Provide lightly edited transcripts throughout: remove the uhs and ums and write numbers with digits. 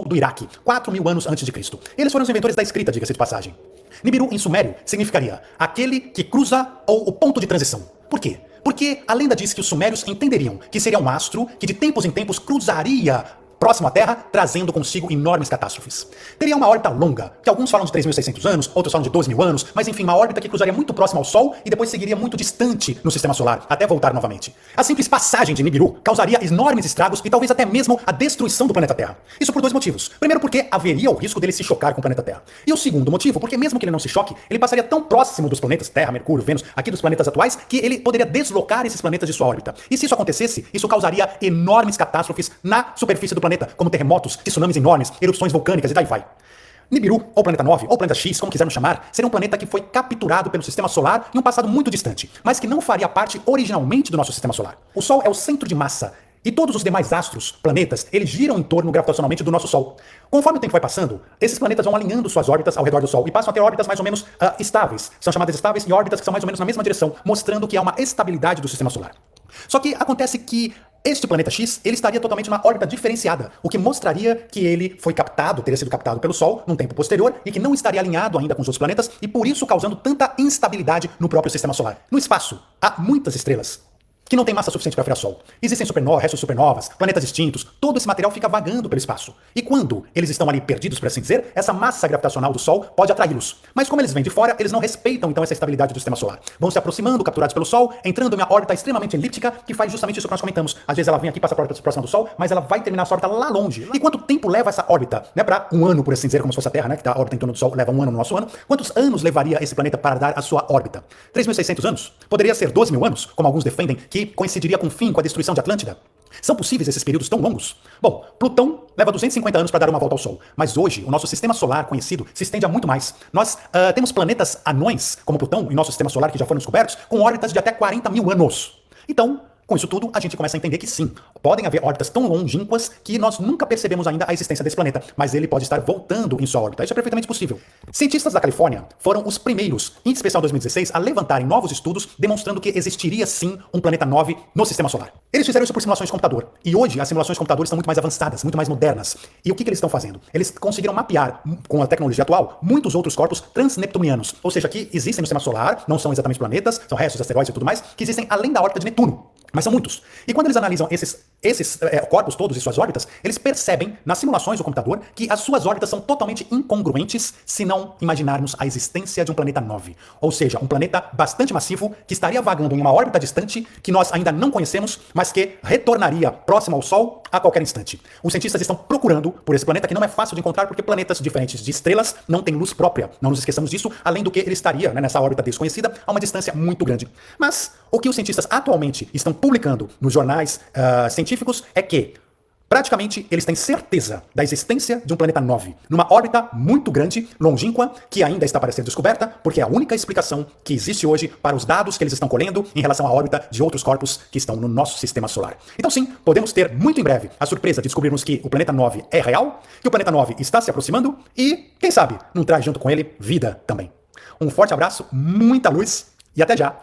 do Iraque, 4.000 anos antes de Cristo. Eles foram os inventores da escrita, diga-se de passagem. Nibiru, em sumério, significaria aquele que cruza ou o ponto de transição. Por quê? Porque a lenda diz que os sumérios entenderiam que seria um astro que de tempos em tempos cruzaria próximo à Terra, trazendo consigo enormes catástrofes. Teria uma órbita longa, que alguns falam de 3.600 anos, outros falam de 12.000 anos, mas enfim, uma órbita que cruzaria muito próximo ao Sol e depois seguiria muito distante no Sistema Solar, até voltar novamente. A simples passagem de Nibiru causaria enormes estragos e talvez até mesmo a destruição do planeta Terra. Isso por dois motivos. Primeiro, porque haveria o risco dele se chocar com o planeta Terra. E o segundo motivo, porque mesmo que ele não se choque, ele passaria tão próximo dos planetas Terra, Mercúrio, Vênus, aqui dos planetas atuais, que ele poderia deslocar esses planetas de sua órbita. E se isso acontecesse, isso causaria enormes catástrofes na superfície do planeta, como terremotos, tsunamis enormes, erupções vulcânicas e daí vai. Nibiru, ou Planeta 9, ou Planeta X, como quisermos chamar, seria um planeta que foi capturado pelo Sistema Solar em um passado muito distante, mas que não faria parte originalmente do nosso Sistema Solar. O Sol é o centro de massa, e todos os demais astros, planetas, eles giram em torno gravitacionalmente do nosso Sol. Conforme o tempo vai passando, esses planetas vão alinhando suas órbitas ao redor do Sol e passam a ter órbitas mais ou menos estáveis. São chamadas estáveis e órbitas que são mais ou menos na mesma direção, mostrando que há uma estabilidade do Sistema Solar. Só que acontece que este planeta X, ele estaria totalmente numa órbita diferenciada, o que mostraria que ele foi captado, teria sido captado pelo Sol num tempo posterior e que não estaria alinhado ainda com os outros planetas e por isso causando tanta instabilidade no próprio Sistema Solar. No espaço, há muitas estrelas que não tem massa suficiente para virar Sol. Existem supernovas, restos de supernovas, planetas extintos, todo esse material fica vagando pelo espaço. E quando eles estão ali perdidos, por assim dizer, essa massa gravitacional do Sol pode atraí-los. Mas como eles vêm de fora, eles não respeitam então essa estabilidade do Sistema Solar. Vão se aproximando, capturados pelo Sol, entrando em uma órbita extremamente elíptica, que faz justamente isso que nós comentamos. Às vezes ela vem aqui, passa próxima do Sol, mas ela vai terminar essa órbita lá longe. E quanto tempo leva essa órbita? Né, para um ano, por assim dizer, como se fosse a Terra, né, que a órbita em torno do Sol leva um ano no nosso ano. Quantos anos levaria esse planeta para dar a sua órbita? 3.600 anos? Poderia ser 12.000 anos, como alguns defendem, que coincidiria com com a destruição de Atlântida? São possíveis esses períodos tão longos? Bom, Plutão leva 250 anos para dar uma volta ao Sol, mas hoje o nosso sistema solar conhecido se estende a muito mais. Nós temos planetas anões, como Plutão, em nosso sistema solar, que já foram descobertos, com órbitas de até 40.000 anos. Então, com isso tudo, a gente começa a entender que sim, podem haver órbitas tão longínquas que nós nunca percebemos ainda a existência desse planeta, mas ele pode estar voltando em sua órbita. Isso é perfeitamente possível. Cientistas da Califórnia foram os primeiros, em especial em 2016, a levantarem novos estudos demonstrando que existiria sim um planeta 9 no sistema solar. Eles fizeram isso por simulações de computador, e hoje as simulações de computador estão muito mais avançadas, muito mais modernas. E o que eles estão fazendo? Eles conseguiram mapear, com a tecnologia atual, muitos outros corpos transneptunianos, ou seja, que existem no sistema solar, não são exatamente planetas, são restos de asteroides e tudo mais, que existem além da órbita de Netuno. Mas são muitos. E quando eles analisam esses corpos todos e suas órbitas, eles percebem nas simulações do computador que as suas órbitas são totalmente incongruentes se não imaginarmos a existência de um planeta 9. Ou seja, um planeta bastante massivo que estaria vagando em uma órbita distante que nós ainda não conhecemos, mas que retornaria próximo ao Sol a qualquer instante. Os cientistas estão procurando por esse planeta que não é fácil de encontrar porque planetas diferentes de estrelas não têm luz própria. Não nos esqueçamos disso, além do que ele estaria nessa órbita desconhecida a uma distância muito grande. Mas o que os cientistas atualmente estão publicando nos jornais científicos é que praticamente eles têm certeza da existência de um planeta 9, numa órbita muito grande, longínqua, que ainda está para ser descoberta, porque é a única explicação que existe hoje para os dados que eles estão colhendo em relação à órbita de outros corpos que estão no nosso sistema solar. Então sim, podemos ter muito em breve a surpresa de descobrirmos que o planeta 9 é real, que o planeta 9 está se aproximando e, quem sabe, não traz junto com ele vida também. Um forte abraço, muita luz e até já!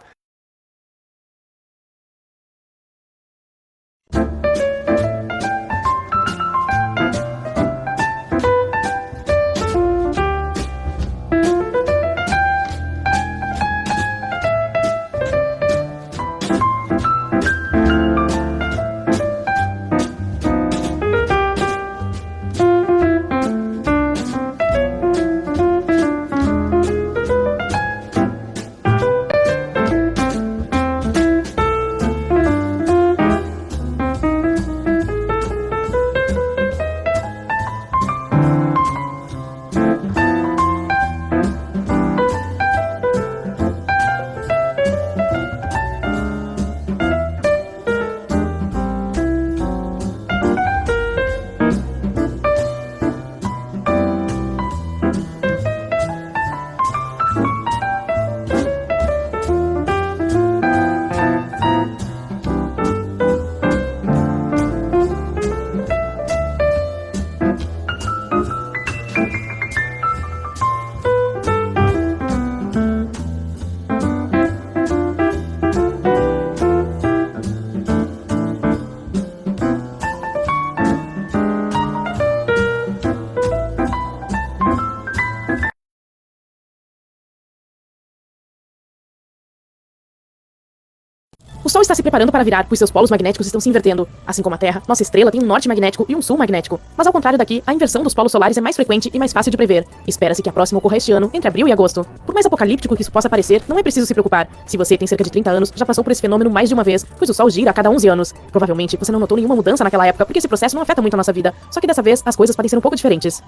O Sol está se preparando para virar, pois seus polos magnéticos estão se invertendo. Assim como a Terra, nossa estrela tem um norte magnético e um sul magnético. Mas ao contrário daqui, a inversão dos polos solares é mais frequente e mais fácil de prever. Espera-se que a próxima ocorra este ano, entre abril e agosto. Por mais apocalíptico que isso possa parecer, não é preciso se preocupar. Se você tem cerca de 30 anos, já passou por esse fenômeno mais de uma vez, pois o Sol gira a cada 11 anos. Provavelmente você não notou nenhuma mudança naquela época, porque esse processo não afeta muito a nossa vida. Só que dessa vez, as coisas podem ser um pouco diferentes.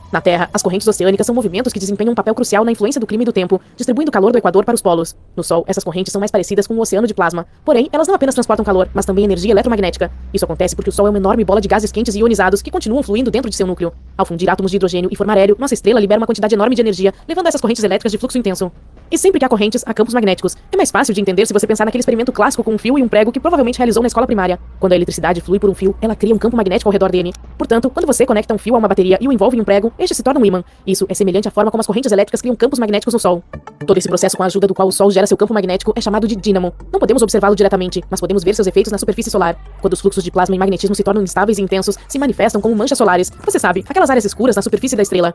Na Terra, as correntes oceânicas são movimentos que desempenham um papel crucial na influência do clima e do tempo, distribuindo o calor do Equador para os polos. No Sol, essas correntes são mais parecidas com um oceano de plasma. Porém, elas não apenas transportam calor, mas também energia eletromagnética. Isso acontece porque o Sol é uma enorme bola de gases quentes e ionizados que continuam fluindo dentro de seu núcleo. Ao fundir átomos de hidrogênio e formar hélio, nossa estrela libera uma quantidade enorme de energia, levando a essas correntes elétricas de fluxo intenso. E sempre que há correntes, há campos magnéticos. É mais fácil de entender se você pensar naquele experimento clássico com um fio e um prego que provavelmente realizou na escola primária. Quando a eletricidade flui por um fio, ela cria um campo magnético ao redor dele. Portanto, quando você conecta um fio a uma bateria e o envolve em um prego, este se torna um ímã. Isso é semelhante à forma como as correntes elétricas criam campos magnéticos no Sol. Todo esse processo com a ajuda do qual o Sol gera seu campo magnético é chamado de dínamo. Não podemos observá-lo diretamente, mas podemos ver seus efeitos na superfície solar. Quando os fluxos de plasma e magnetismo se tornam instáveis e intensos, se manifestam como manchas solares. Você sabe, aquelas áreas escuras na superfície da estrela.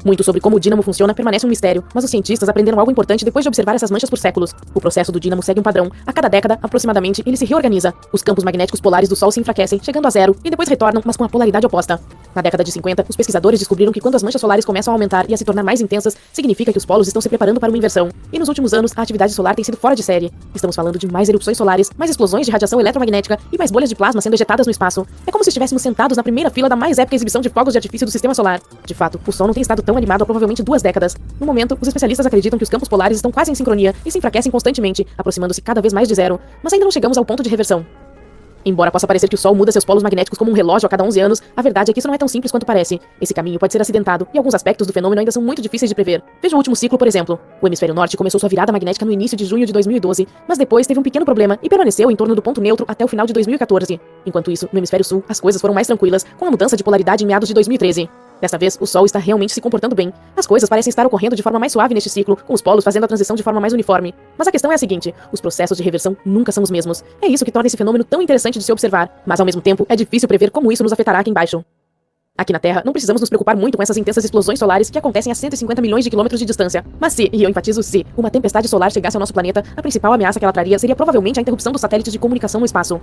Muito sobre como o dínamo funciona permanece um mistério, mas os cientistas aprenderam algo importante depois de observar essas manchas por séculos. O processo do dínamo segue um padrão. A cada década, aproximadamente, ele se reorganiza. Os campos magnéticos polares do Sol se enfraquecem, chegando a zero, e depois retornam, mas com a polaridade oposta. Na década de 50, os pesquisadores descobriram que quando as manchas solares começam a aumentar e a se tornar mais intensas, significa que os polos estão se preparando para uma inversão. E nos últimos anos, a atividade solar tem sido fora de série. Estamos falando de mais erupções solares, mais explosões de radiação eletromagnética e mais bolhas de plasma sendo ejetadas no espaço. É como se estivéssemos sentados na primeira fila da mais épica exibição de fogos de artifício do sistema solar. De fato, o Sol não tem estado tão animado há provavelmente 2 décadas. No momento, os especialistas acreditam que os campos polares estão quase em sincronia e se enfraquecem constantemente, aproximando-se cada vez mais de zero, mas ainda não chegamos ao ponto de reversão. Embora possa parecer que o Sol muda seus polos magnéticos como um relógio a cada 11 anos, a verdade é que isso não é tão simples quanto parece. Esse caminho pode ser acidentado, e alguns aspectos do fenômeno ainda são muito difíceis de prever. Veja o último ciclo, por exemplo. O hemisfério norte começou sua virada magnética no início de junho de 2012, mas depois teve um pequeno problema e permaneceu em torno do ponto neutro até o final de 2014. Enquanto isso, no hemisfério sul, as coisas foram mais tranquilas, com a mudança de polaridade em meados de 2013. Desta vez, o Sol está realmente se comportando bem. As coisas parecem estar ocorrendo de forma mais suave neste ciclo, com os polos fazendo a transição de forma mais uniforme. Mas a questão é a seguinte: os processos de reversão nunca são os mesmos. É isso que torna esse fenômeno tão interessante de se observar, mas ao mesmo tempo é difícil prever como isso nos afetará aqui embaixo. Aqui na Terra, não precisamos nos preocupar muito com essas intensas explosões solares que acontecem a 150 milhões de quilômetros de distância. Mas se, e eu enfatizo se, uma tempestade solar chegasse ao nosso planeta, a principal ameaça que ela traria seria provavelmente a interrupção dos satélites de comunicação no espaço.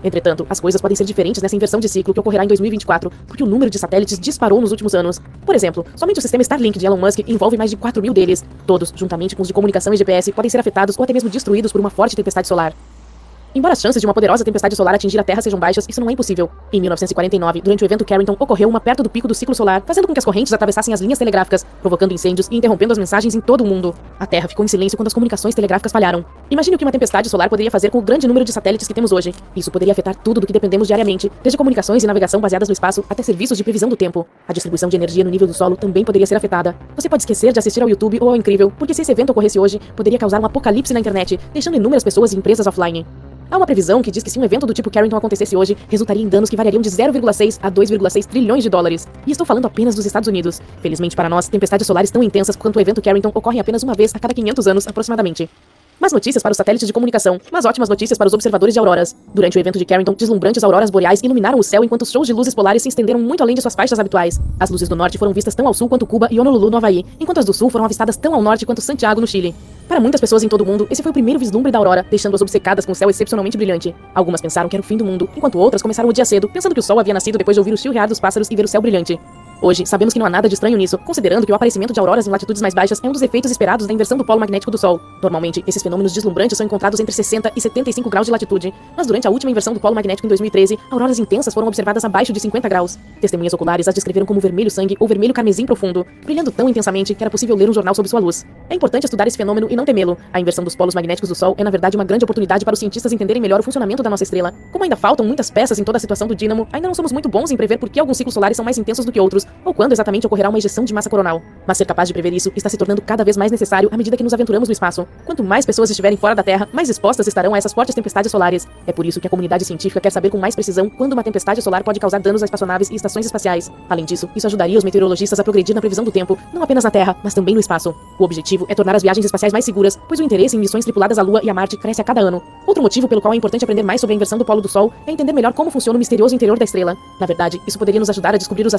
Entretanto, as coisas podem ser diferentes nessa inversão de ciclo que ocorrerá em 2024, porque o número de satélites disparou nos últimos anos. Por exemplo, somente o sistema Starlink de Elon Musk envolve mais de 4.000 deles. Todos, juntamente com os de comunicação e GPS, podem ser afetados ou até mesmo destruídos por uma forte tempestade solar. Embora as chances de uma poderosa tempestade solar atingir a Terra sejam baixas, isso não é impossível. Em 1949, durante o evento Carrington, ocorreu uma perto do pico do ciclo solar, fazendo com que as correntes atravessassem as linhas telegráficas, provocando incêndios e interrompendo as mensagens em todo o mundo. A Terra ficou em silêncio quando as comunicações telegráficas falharam. Imagine o que uma tempestade solar poderia fazer com o grande número de satélites que temos hoje. Isso poderia afetar tudo do que dependemos diariamente, desde comunicações e navegação baseadas no espaço até serviços de previsão do tempo. A distribuição de energia no nível do solo também poderia ser afetada. Você pode esquecer de assistir ao YouTube ou ao Incrível, porque se esse evento ocorresse hoje, poderia causar um apocalipse na internet, deixando inúmeras pessoas e empresas offline. Há uma previsão que diz que se um evento do tipo Carrington acontecesse hoje, resultaria em danos que variariam de 0,6 a 2,6 trilhões de dólares. E estou falando apenas dos Estados Unidos. Felizmente para nós, tempestades solares tão intensas quanto o evento Carrington ocorrem apenas uma vez a cada 500 anos, aproximadamente. Más notícias para os satélites de comunicação, mas ótimas notícias para os observadores de auroras. Durante o evento de Carrington, deslumbrantes auroras boreais iluminaram o céu enquanto os shows de luzes polares se estenderam muito além de suas faixas habituais. As luzes do norte foram vistas tão ao sul quanto Cuba e Honolulu, no Havaí, enquanto as do sul foram avistadas tão ao norte quanto Santiago, no Chile. Para muitas pessoas em todo o mundo, esse foi o primeiro vislumbre da aurora, deixando-as obcecadas com o céu excepcionalmente brilhante. Algumas pensaram que era o fim do mundo, enquanto outras começaram o dia cedo, pensando que o sol havia nascido depois de ouvir o chilrear dos pássaros e ver o céu brilhante. Hoje, sabemos que não há nada de estranho nisso, considerando que o aparecimento de auroras em latitudes mais baixas é um dos efeitos esperados da inversão do polo magnético do Sol. Normalmente, esses fenômenos deslumbrantes são encontrados entre 60 e 75 graus de latitude, mas durante a última inversão do polo magnético em 2013, auroras intensas foram observadas abaixo de 50 graus. Testemunhas oculares as descreveram como vermelho sangue ou vermelho carmesim profundo, brilhando tão intensamente que era possível ler um jornal sob sua luz. É importante estudar esse fenômeno e não temê-lo. A inversão dos polos magnéticos do Sol é, na verdade, uma grande oportunidade para os cientistas entenderem melhor o funcionamento da nossa estrela. Como ainda faltam muitas peças em toda a situação do dínamo, ainda não somos muito bons em prever por que alguns ciclos solares são mais intensos do que outros, ou quando exatamente ocorrerá uma ejeção de massa coronal. Mas ser capaz de prever isso está se tornando cada vez mais necessário à medida que nos aventuramos no espaço. Quanto mais pessoas estiverem fora da Terra, mais expostas estarão a essas fortes tempestades solares. É por isso que a comunidade científica quer saber com mais precisão quando uma tempestade solar pode causar danos a espaçonaves e estações espaciais. Além disso, isso ajudaria os meteorologistas a progredir na previsão do tempo, não apenas na Terra, mas também no espaço. O objetivo é tornar as viagens espaciais mais seguras, pois o interesse em missões tripuladas à Lua e a Marte cresce a cada ano. Outro motivo pelo qual é importante aprender mais sobre a inversão do polo do Sol é entender melhor como funciona o misterioso interior da estrela. Na verdade, isso poderia nos ajudar a descobrir os aspectos